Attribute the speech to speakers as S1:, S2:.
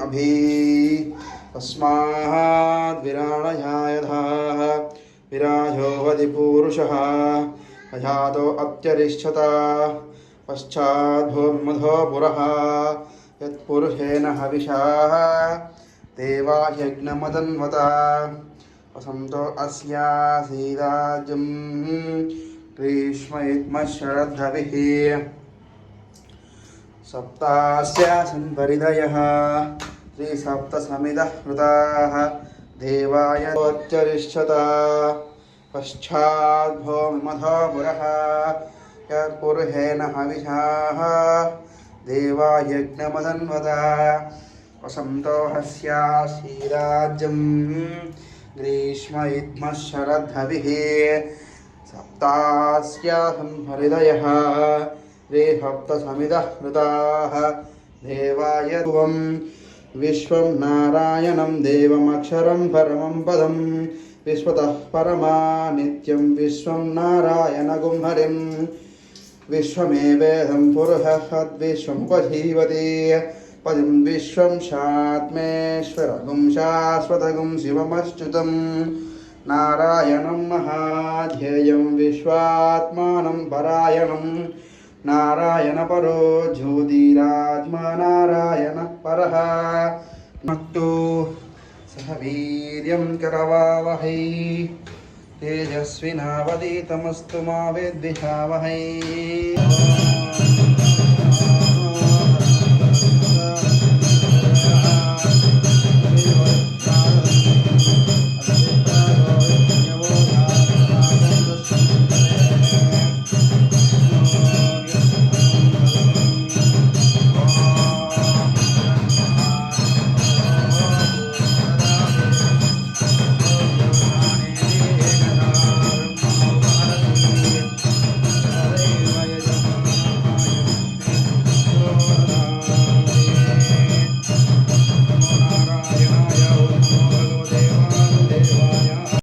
S1: अभि तस्माद् विराणयायधाः विराजो वदि पूरुषः अजातो अत्यरिष्यता पश्चाद् भूर्मधो पुरः यत्पुरुषेण हविषाः देवा यज्ञमदन्वता वसन्तो अस्यासीदाजं ग्रीष्म शरद्धविः सप्तास्यासन् परिदयः त्रिसप्तसमिदः कृताः देवाय अत्यरिष्यता पश्चाद् भूर्मधो पुरः यत्पुरुषेण हविषाः देवा यज्ञमदन्वता वसन्तो हस्यासीराज्यं ग्रीष्म शरद्धविः सप्तास्यासन् हृदयः त्रिसप्तसमिदः कृताः देवाय ध्रुवं विश्वं नारायणं देवमक्षरं परमं पदं विश्वतः परमा नित्यं विश्वं नारायणगुं हरिं विश्वमेवेदं पुरुषः पदं विश्वं शात्मेश्वरगुं शाश्वतगुं शिवमच्युतं नारायणं महाध्येयं विश्वात्मानं परायणं नारायणपरो ज्योतिरात्मा नारायणः परः मत्तु सह वीर्यं करवावहै तेजस्विनावधीतमस्तु मा विद्विषावहै।